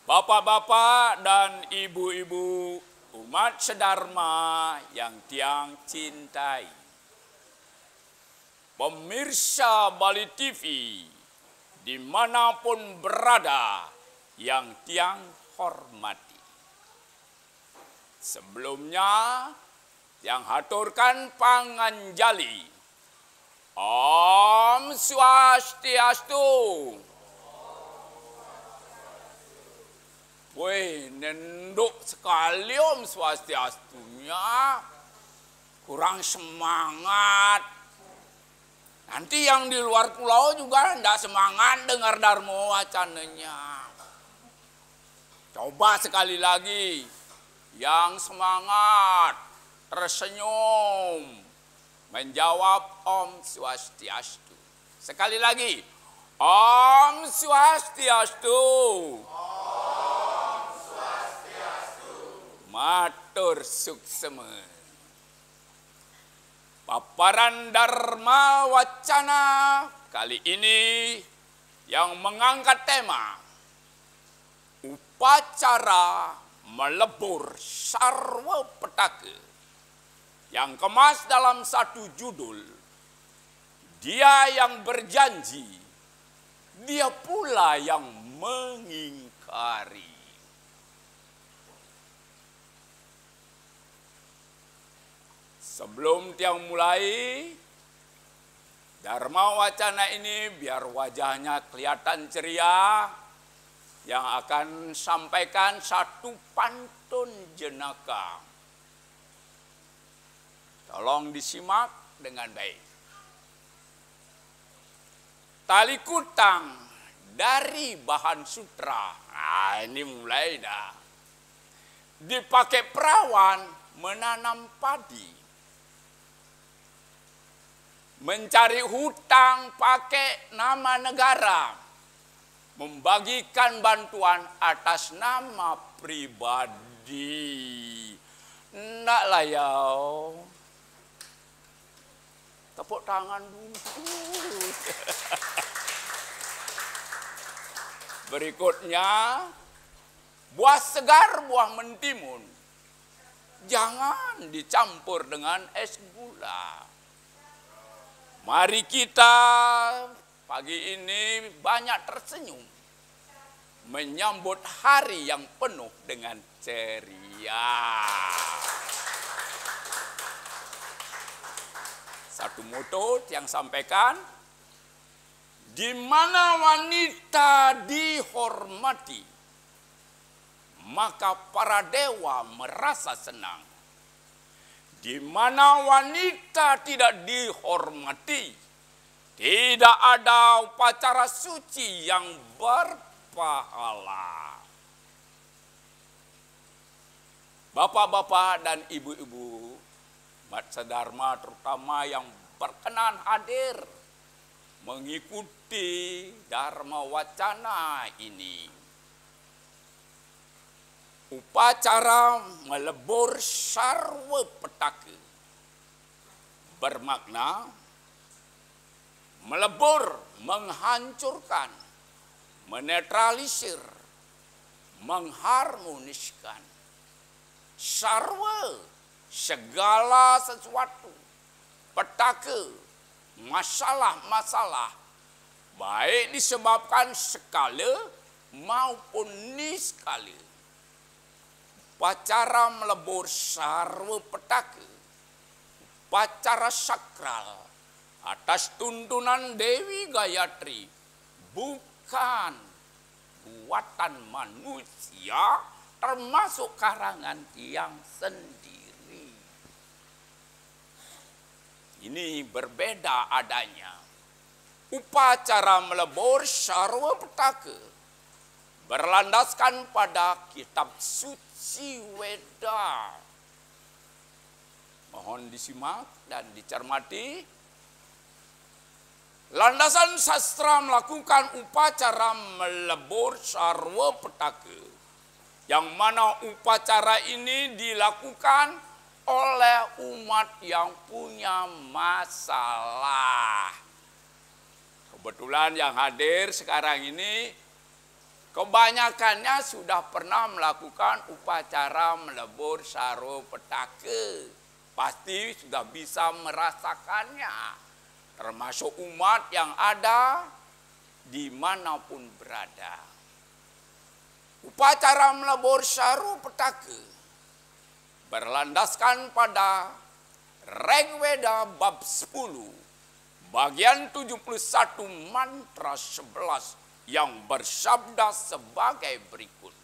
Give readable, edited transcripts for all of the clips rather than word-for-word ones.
Bapak-bapak dan ibu-ibu umat sedharma yang tiang cintai. Pemirsa Bali TV dimanapun berada yang tiang hormati. Sebelumnya, tiang haturkan panganjali. Om Swastiastu. Wih, nenduk sekali Om Swastiastunya. Kurang semangat. Nanti yang di luar pulau juga tidak semangat dengar Dharma wacananya. Coba sekali lagi. Yang semangat, tersenyum, menjawab Om Swastiastu. Sekali lagi. Om Swastiastu. Matur suksema. Paparan Dharma Wacana kali ini yang mengangkat tema upacara melebur sarwa petaka yang kemas dalam satu judul, dia yang berjanji, dia pula yang mengingkari. Sebelum tiang mulai Dharma Wacana ini, biar wajahnya kelihatan ceria, yang akan sampaikan satu pantun jenaka. Tolong disimak dengan baik. Tali kutang dari bahan sutra. Nah, ini mulai dah. Dipakai perawan menanam padi. Mencari hutang pakai nama negara. Membagikan bantuan atas nama pribadi. Ndak lah ya. Tepuk tangan dulu. Berikutnya, buah segar, buah mentimun. Jangan dicampur dengan es gula. Mari kita pagi ini banyak tersenyum. Menyambut hari yang penuh dengan ceria. Satu moto yang sampaikan, di mana wanita dihormati, maka para dewa merasa senang. Di mana wanita tidak dihormati, tidak ada upacara suci yang berpahala. Bapak-bapak dan ibu-ibu umat sedharma terutama yang berkenan hadir mengikuti Dharma Wacana ini. Upacara melebur sarwa petaka bermakna melebur, menghancurkan, menetralisir, mengharmoniskan. Sarwa, segala sesuatu, petaka, masalah-masalah, baik disebabkan skala maupun niskala. Upacara melebur sarwa petaka, upacara sakral atas tuntunan Dewi Gayatri, bukan buatan manusia, termasuk karangan tiang sendiri. Ini berbeda adanya. Upacara melebur sarwa petaka berlandaskan pada kitab suci Weda. Mohon disimak dan dicermati. Landasan sastra melakukan upacara melebur sarwa petaka, yang mana upacara ini dilakukan oleh umat yang punya masalah. Kebetulan yang hadir sekarang ini kebanyakannya sudah pernah melakukan upacara melebur saro petaka. Pasti sudah bisa merasakannya, termasuk umat yang ada dimanapun berada. Upacara melebur saro petaka berlandaskan pada Rigveda bab 10, bagian 71 mantra 11 yang bersabda sebagai berikut.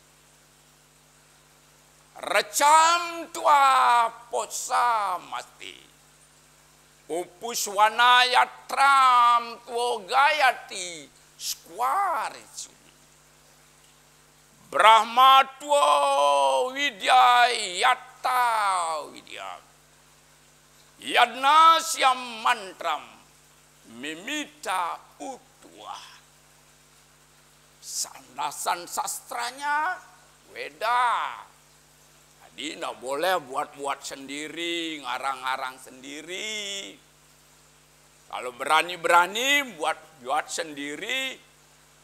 Recam tua posa mati, upuswana yatram tuo gayati squarisu, Brahma tuo widya yatta widya, yadna siam mantram mimita utua. Sandasan sastranya beda. Jadi tidak boleh buat-buat sendiri, ngarang-ngarang sendiri. Kalau berani-berani buat sendiri,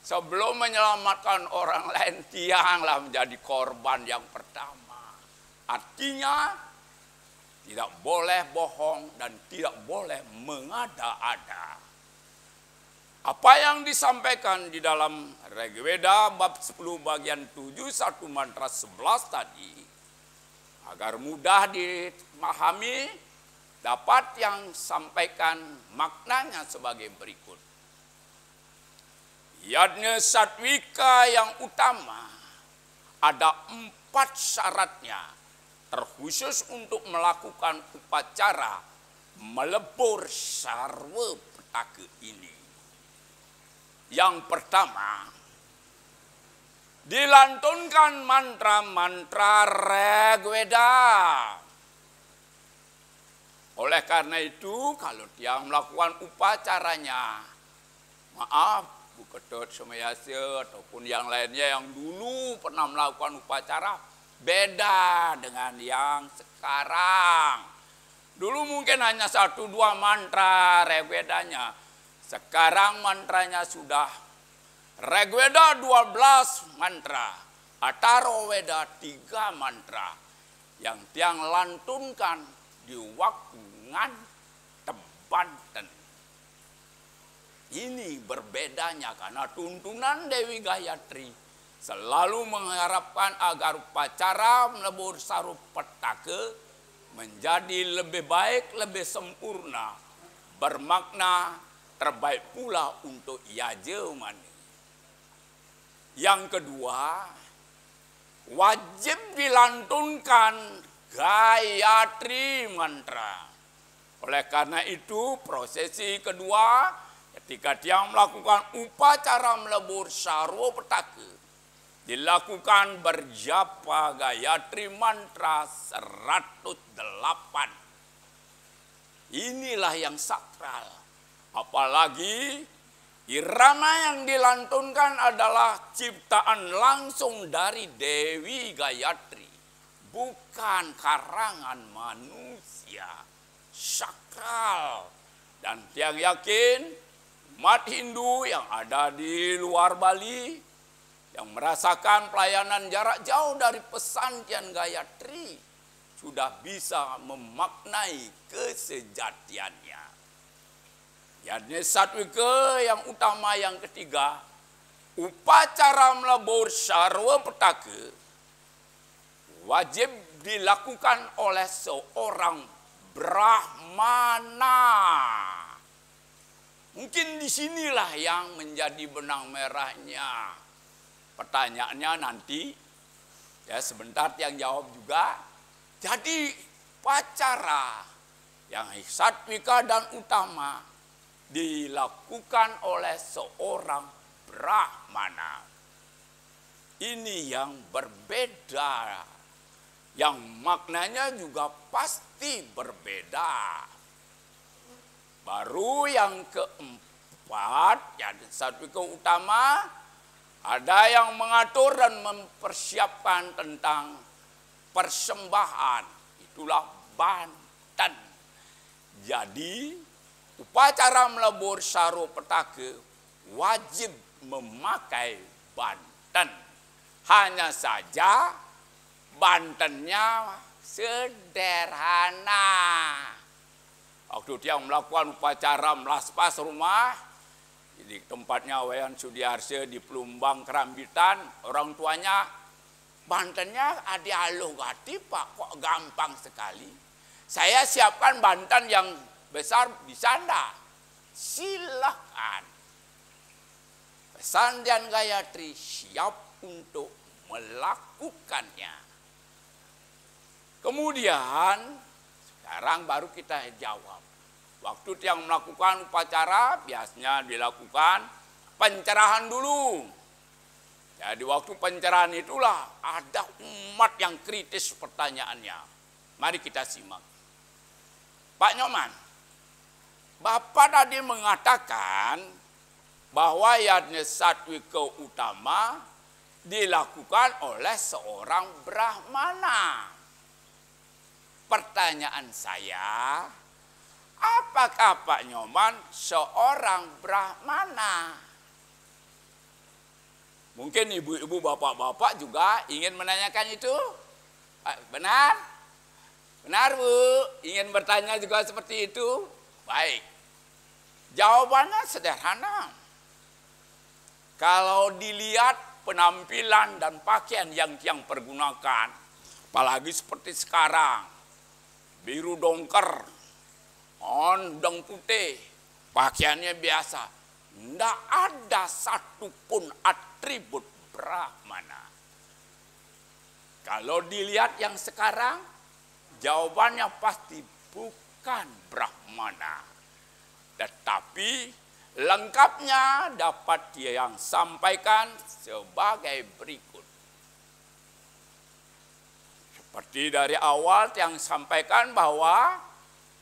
sebelum menyelamatkan orang lain, tianglah menjadi korban yang pertama. Artinya, tidak boleh bohong dan tidak boleh mengada-ada. Apa yang disampaikan di dalam Rigveda bab 10 bagian 7 1 mantra 11 tadi, agar mudah dipahami, dapat yang sampaikan maknanya sebagai berikut. Yadnya satwika yang utama, ada 4 syaratnya, terkhusus untuk melakukan upacara melebur sarwa petaka ini. Yang pertama, dilantunkan mantra-mantra Rigveda. Oleh karena itu, kalau dia melakukan upacaranya, maaf, Bu Ketut Semayase ataupun yang lainnya yang dulu pernah melakukan upacara, beda dengan yang sekarang. Dulu mungkin hanya 1-2 mantra Rigvedanya. Sekarang mantranya sudah Rigveda 12 mantra, Atharvaveda 3 mantra yang tiang lantunkan di waktu nganten Banten. Ini berbedanya karena tuntunan Dewi Gayatri selalu mengharapkan agar upacara melebur saro petaka menjadi lebih baik, lebih sempurna, bermakna terbaik pula untuk Yajemani. Yang kedua, wajib dilantunkan Gayatri mantra. Oleh karena itu, prosesi kedua, ketika dia melakukan upacara melebur saro petaka, dilakukan berjapa Gayatri mantra 108. Inilah yang sakral. Apalagi irama yang dilantunkan adalah ciptaan langsung dari Dewi Gayatri, bukan karangan manusia, sakral. Dan tiang yakin umat Hindu yang ada di luar Bali, yang merasakan pelayanan jarak jauh dari pesantren Gayatri, sudah bisa memaknai kesejatiannya. Yadnya satwika yang utama yang ketiga, upacara melebur sarwa petaka wajib dilakukan oleh seorang Brahmana. Mungkin disinilah yang menjadi benang merahnya. Pertanyaannya nanti, ya sebentar yang jawab juga. Jadi upacara yang satwika dan utama dilakukan oleh seorang Brahmana. Ini yang berbeda, yang maknanya juga pasti berbeda. Baru yang keempat, yang satwika utama, ada yang mengatur dan mempersiapkan tentang persembahan. Itulah Banten. Jadi, upacara melebur saro petaka wajib memakai Banten. Banten. Hanya saja Bantennya sederhana. Waktu dia melakukan upacara melaspas rumah, di tempatnya Wayan Sudiarse di Plumbang Kerambitan, orang tuanya, Bantennya adialuh gati Pak, kok gampang sekali. Saya siapkan Banten yang besar di sana. Silakan. Pesandian Gayatri siap untuk melakukannya. Kemudian, sekarang baru kita jawab. Waktu yang melakukan upacara, biasanya dilakukan pencerahan dulu. Jadi waktu pencerahan itulah ada umat yang kritis pertanyaannya. Mari kita simak. Pak Nyoman, Bapak tadi mengatakan bahwa Yadnya Satwika Utama dilakukan oleh seorang Brahmana. Pertanyaan saya, apakah Pak Nyoman seorang Brahmana? Mungkin ibu-ibu, bapak-bapak juga ingin menanyakan itu. Benar? Benar, Bu? Ingin bertanya juga seperti itu? Baik. Jawabannya sederhana. Kalau dilihat penampilan dan pakaian yang pergunakan, apalagi seperti sekarang, biru dongker, ondeng putih, pakaiannya biasa. Tidak ada satupun atribut Brahmana. Kalau dilihat yang sekarang, jawabannya pasti bukan Brahmana. Tetapi lengkapnya dapat dia yang sampaikan sebagai berikut. Seperti dari awal yang sampaikan bahwa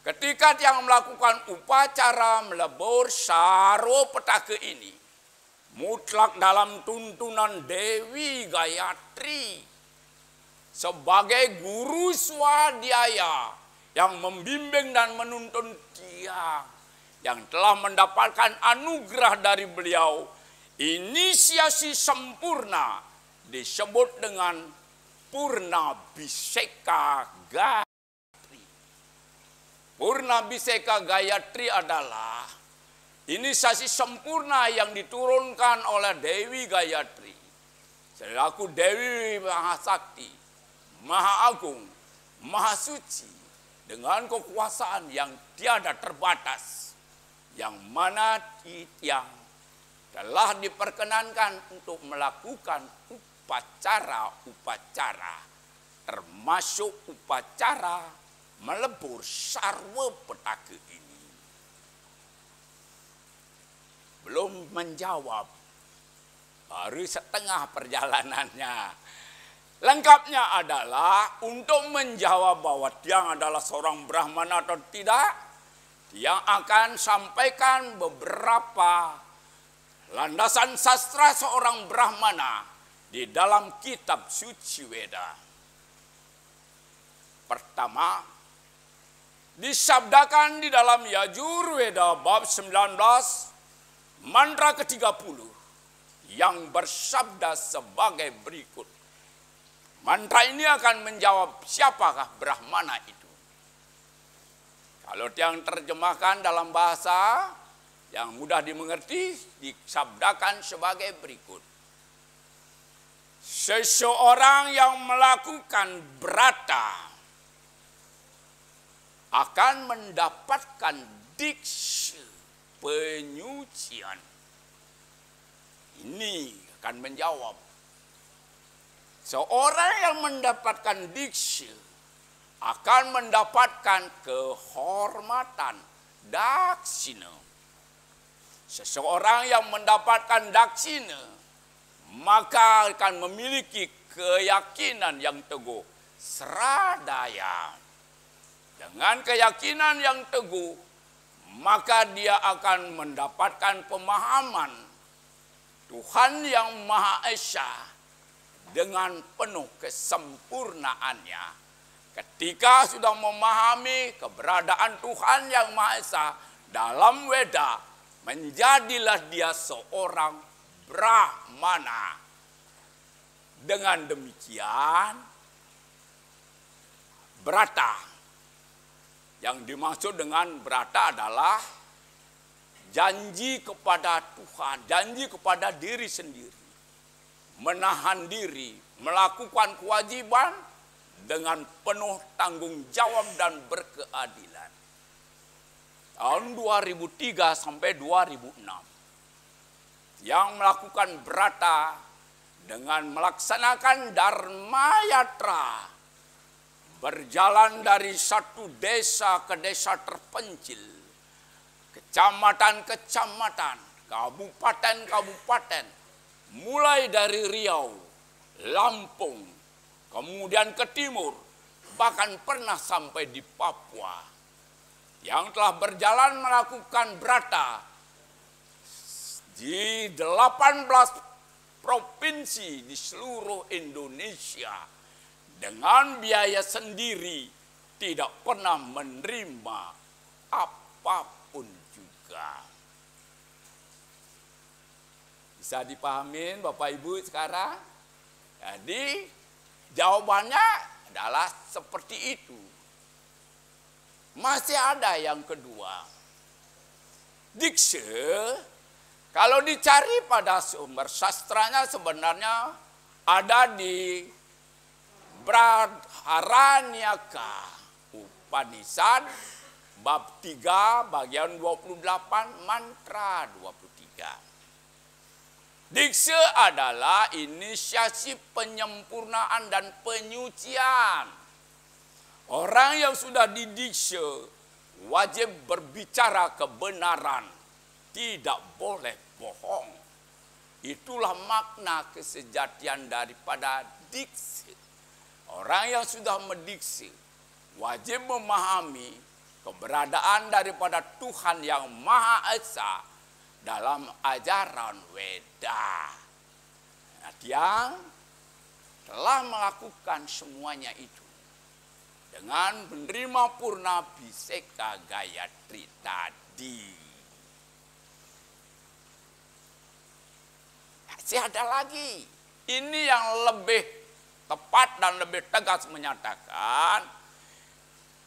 ketika yang melakukan upacara melebur Saro Petaka ini, mutlak dalam tuntunan Dewi Gayatri sebagai guru swadhyaya yang membimbing dan menuntun dia, yang telah mendapatkan anugerah dari beliau, inisiasi sempurna disebut dengan Purnabhiseka Gayatri. Purnabhiseka Gayatri adalah inisiasi sempurna yang diturunkan oleh Dewi Gayatri selaku Dewi Mahasakti, Maha Agung, Maha Suci, dengan kekuasaan yang tiada terbatas, yang mana yang telah diperkenankan untuk melakukan upacara-upacara, termasuk upacara melebur Sarwa Petaka ini. Belum menjawab, baru setengah perjalanannya. Lengkapnya adalah untuk menjawab bahwa dia adalah seorang Brahmana atau tidak, dia akan sampaikan beberapa landasan sastra seorang Brahmana di dalam kitab suci Weda. Pertama, disabdakan di dalam Yajurveda bab 19 mantra ke-30 yang bersabda sebagai berikut. Mantra ini akan menjawab siapakah Brahmana itu. Kalau yang terjemahkan dalam bahasa yang mudah dimengerti, disabdakan sebagai berikut. Seseorang yang melakukan brata akan mendapatkan diksa penyucian. Ini akan menjawab. Seorang yang mendapatkan diksa akan mendapatkan kehormatan daksina. Seseorang yang mendapatkan daksina maka akan memiliki keyakinan yang teguh, sradaya. Dengan keyakinan yang teguh, maka dia akan mendapatkan pemahaman Tuhan yang Maha Esa dengan penuh kesempurnaannya. Ketika sudah memahami keberadaan Tuhan yang Maha Esa dalam Weda, menjadilah dia seorang Brahmana. Dengan demikian, brata, yang dimaksud dengan brata adalah janji kepada Tuhan, janji kepada diri sendiri. Menahan diri, melakukan kewajiban dengan penuh tanggung jawab dan berkeadilan. Tahun 2003 sampai 2006. Yang melakukan brata dengan melaksanakan Dharma Yatra, berjalan dari satu desa ke desa terpencil, kecamatan-kecamatan, kabupaten-kabupaten, mulai dari Riau, Lampung, kemudian ke timur, bahkan pernah sampai di Papua, yang telah berjalan melakukan brata di 18 provinsi di seluruh Indonesia dengan biaya sendiri, tidak pernah menerima apapun juga. Bisa dipahamin Bapak Ibu sekarang? Jadi jawabannya adalah seperti itu. Masih ada yang kedua. Dikse, kalau dicari pada sumber sastranya sebenarnya ada di Brihadaranyaka Upanishad bab 3 bagian 28 mantra 23. Dikse adalah inisiasi penyempurnaan dan penyucian. Orang yang sudah didikse wajib berbicara kebenaran, tidak boleh bohong. Itulah makna kesejatian daripada diksi. Orang yang sudah mendiksi wajib memahami keberadaan daripada Tuhan yang Maha Esa dalam ajaran Weda. Yang telah melakukan semuanya itu dengan menerima purna Bhikseka Gayatri tadi. Masih ada lagi. Ini yang lebih tepat dan lebih tegas menyatakan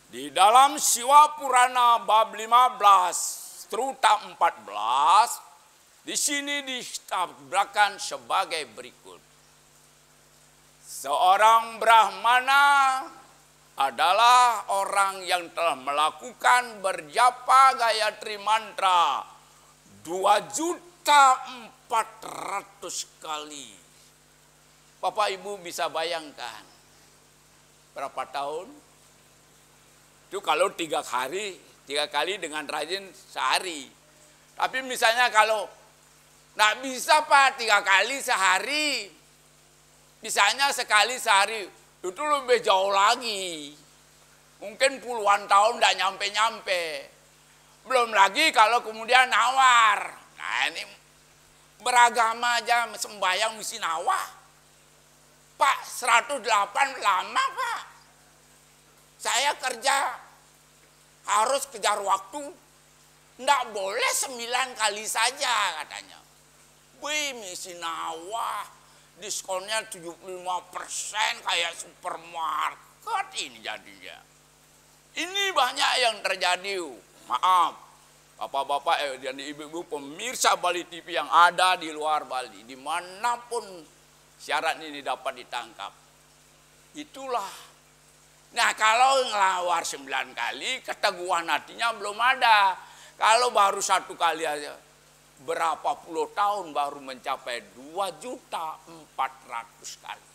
di dalam Siwa Purana bab 15 Struta 14 di sini ditabrakkan sebagai berikut. Seorang Brahmana adalah orang yang telah melakukan berjapa Gayatri mantra 2.400.000 kali. Bapak Ibu bisa bayangkan berapa tahun? Itu kalau 3 kali dengan rajin sehari. Tapi misalnya kalau nggak bisa Pak 3 kali sehari, misalnya sekali sehari, itu lebih jauh lagi. Mungkin puluhan tahun nggak nyampe-nyampe. Belum lagi kalau kemudian nawar. Nah ini beragama aja sembahyang mesti nawar. Pak 108 lama Pak. Saya kerja harus kejar waktu. Nggak boleh 9 kali saja katanya. Wih mesti nawar. Diskonnya 75% kayak supermarket ini jadinya. Ini banyak yang terjadi. Maaf. Bapak-bapak dan ibu-ibu pemirsa Bali TV yang ada di luar Bali, dimanapun syarat ini dapat ditangkap. Itulah. Nah kalau ngelawar 9 kali, keteguhan hatinya belum ada. Kalau baru 1 kali aja, berapa puluh tahun baru mencapai 2.400.000 kali.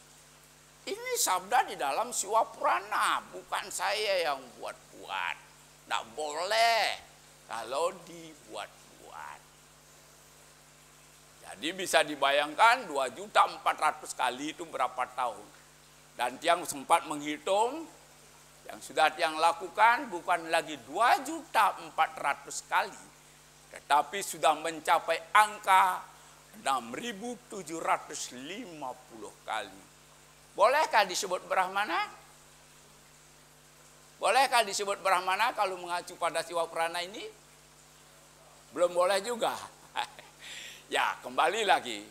Ini sabda di dalam Siwa Purana, bukan saya yang buat-buat. Nggak boleh. Kalau dibuat-buat. Jadi bisa dibayangkan 2.400.000 kali itu berapa tahun. Dan Tiang sempat menghitung, yang sudah Tiang lakukan bukan lagi 2.400.000 kali. Tetapi sudah mencapai angka 6.750 kali. Bolehkah disebut Brahmana? Bolehkah disebut Brahmana kalau mengacu pada Siwa Purana ini? Belum boleh juga. Ya, kembali lagi.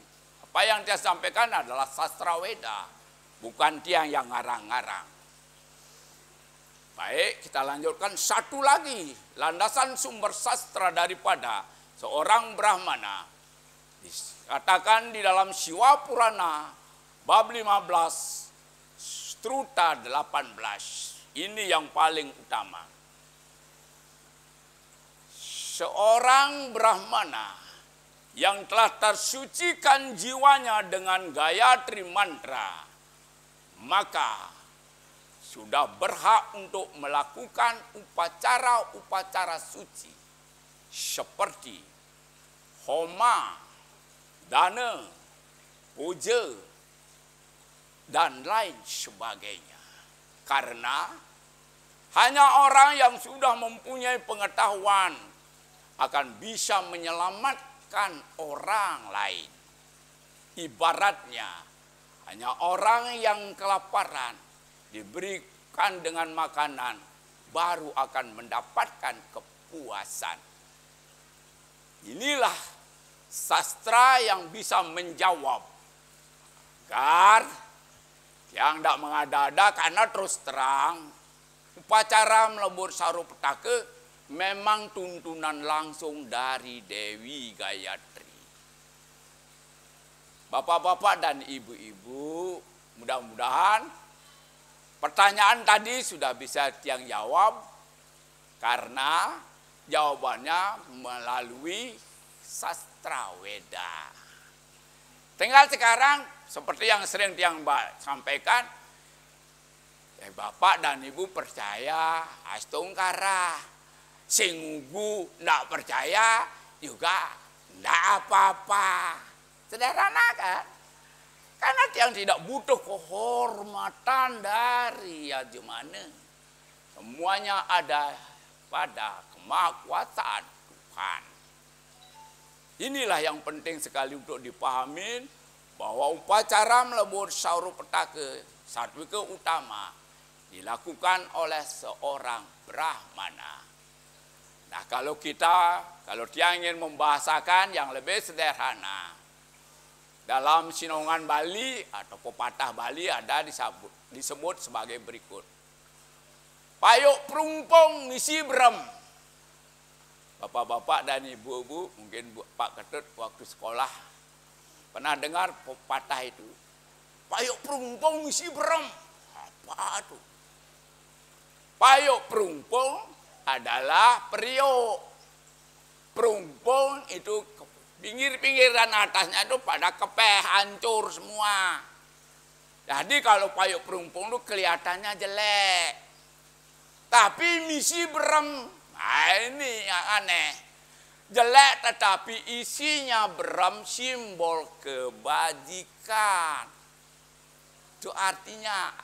Apa yang dia sampaikan adalah sastra Weda, bukan tiang yang ngarang-ngarang. Baik, kita lanjutkan satu lagi landasan sumber sastra daripada seorang Brahmana. Dikatakan di dalam Siwa Purana bab 15 Struta 18. Ini yang paling utama. Seorang Brahmana yang telah tersucikan jiwanya dengan Gayatri Mantra, maka sudah berhak untuk melakukan upacara-upacara suci seperti homa, dana, puja, dan lain sebagainya. Karena hanya orang yang sudah mempunyai pengetahuan akan bisa menyelamatkan orang lain. Ibaratnya hanya orang yang kelaparan diberikan dengan makanan, baru akan mendapatkan kepuasan. Inilah sastra yang bisa menjawab. Agar yang tidak mengada-ada, karena terus terang, upacara melebur saru petaka memang tuntunan langsung dari Dewi Gayatri. Bapak-bapak dan ibu-ibu, mudah-mudahan pertanyaan tadi sudah bisa tiang jawab, karena jawabannya melalui sastra Weda. Tinggal sekarang seperti yang sering tiang sampaikan, bapak dan ibu percaya astungkara, sing ugu ndak percaya juga ndak apa-apa. Sederhana kan? Karena yang tidak butuh kehormatan dari Yajamana. Semuanya ada pada kemahakuasaan Tuhan. Inilah yang penting sekali untuk dipahami, bahwa upacara melebur sauru petaka satwika utama dilakukan oleh seorang Brahmana. Nah, kalau dia ingin membahasakan yang lebih sederhana, dalam sinongan Bali atau pepatah Bali ada disebut sebagai berikut. Payuk perumpung misi brem. Bapak-bapak dan ibu-ibu, mungkin Pak Ketut waktu sekolah pernah dengar pepatah itu. Payuk perumpung misi brem. Apa itu? Payuk perumpung adalah periuk. Perumpung itu pinggir-pinggir dan atasnya itu pada kepeh, hancur semua. Jadi kalau payuk perumpung itu kelihatannya jelek. Tapi misi berem, nah ini yang aneh. Jelek tetapi isinya berem, simbol kebajikan. Itu artinya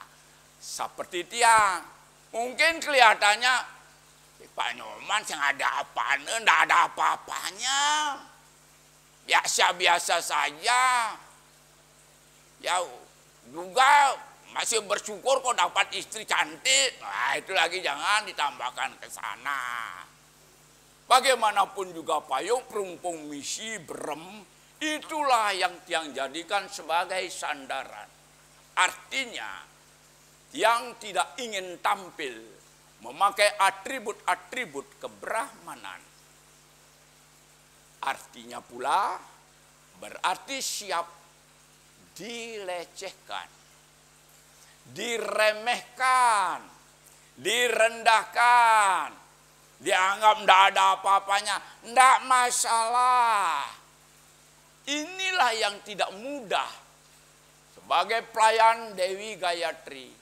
seperti tiang. Mungkin kelihatannya Pak Nyoman yang ada apaan, enggak ada apa-apanya. Biasa-biasa saja. Ya juga masih bersyukur kok dapat istri cantik. Nah, itu lagi jangan ditambahkan ke sana. Bagaimanapun juga payung perumpung misi berem, itulah yang tiang jadikan sebagai sandaran. Artinya, yang tidak ingin tampil memakai atribut-atribut kebrahmanan. Artinya pula berarti siap dilecehkan, diremehkan, direndahkan, dianggap tidak ada apa-apanya, tidak masalah. Inilah yang tidak mudah sebagai pelayan Dewi Gayatri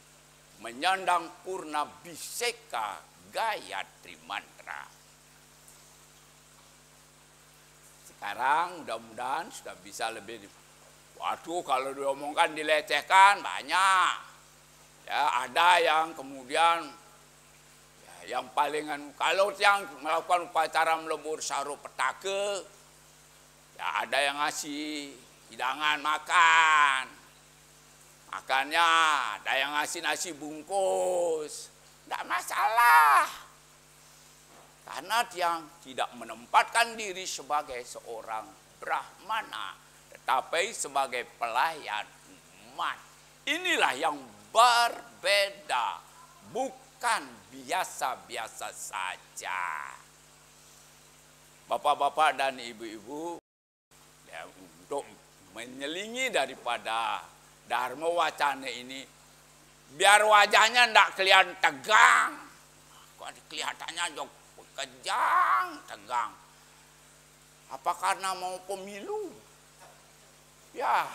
menyandang purna biseka Gayatri Mantra. Sekarang mudah-mudahan sudah bisa lebih. Waduh, kalau diomongkan dilecehkan banyak. Ya, ada yang kemudian ya, yang palingan kalau yang melakukan upacara melebur saru petaka, ya ada yang ngasih hidangan makan. Makannya ada yang ngasih nasi bungkus. Tidak masalah. Karena dia tidak menempatkan diri sebagai seorang Brahmana, tapi sebagai pelayan umat. Inilah yang berbeda, bukan biasa-biasa saja. Bapak-bapak dan ibu-ibu, ya, untuk menyelingi daripada Dharma Wacana ini, biar wajahnya tidak kelihatan tegang, kok kelihatannya kejang, tegang. Apa karena mau pemilu? Ya,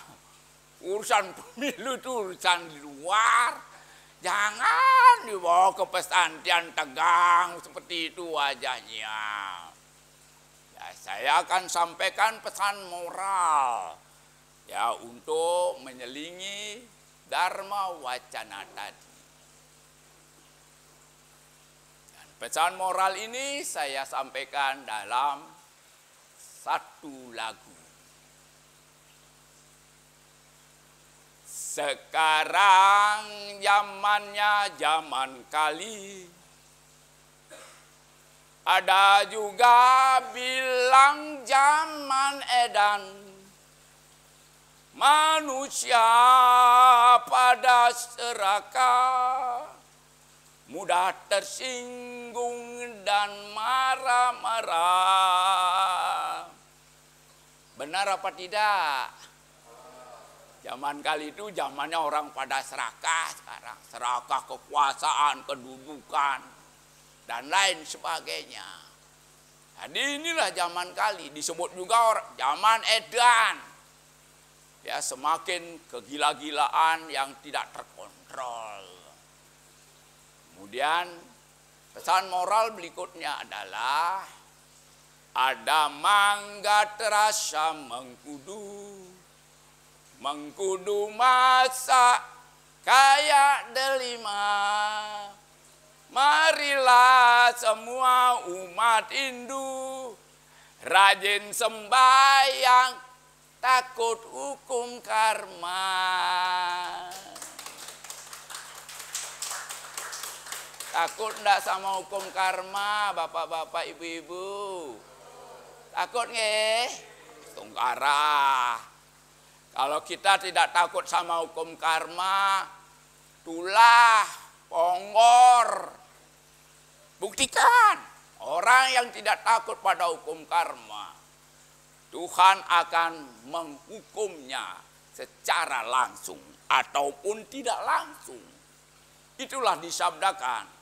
urusan pemilu itu urusan di luar. Jangan dibawa ke pesantren tegang seperti itu wajahnya. Ya, saya akan sampaikan pesan moral ya untuk menyelingi Dharma Wacana tadi. Dan pesan moral ini saya sampaikan dalam satu lagu. Sekarang zamannya zaman kali, ada juga bilang zaman edan. Manusia pada serakah, mudah tersinggung dan marah-marah. Benar apa tidak? Zaman kali itu zamannya orang pada serakah sekarang. Serakah kekuasaan, kedudukan, dan lain sebagainya. Jadi inilah zaman kali. Disebut juga zaman edan. Ya, semakin kegila-gilaan yang tidak terkontrol. Kemudian pesan moral berikutnya adalah ada mangga terasa mengkudu masa kayak delima. Marilah semua umat Hindu rajin sembahyang, takut hukum karma. Takut enggak sama hukum karma, bapak-bapak, ibu-ibu? Takut nggih? Tungkara. Kalau kita tidak takut sama hukum karma, tulah, ponggor. Buktikan, orang yang tidak takut pada hukum karma, Tuhan akan menghukumnya secara langsung ataupun tidak langsung. Itulah disabdakan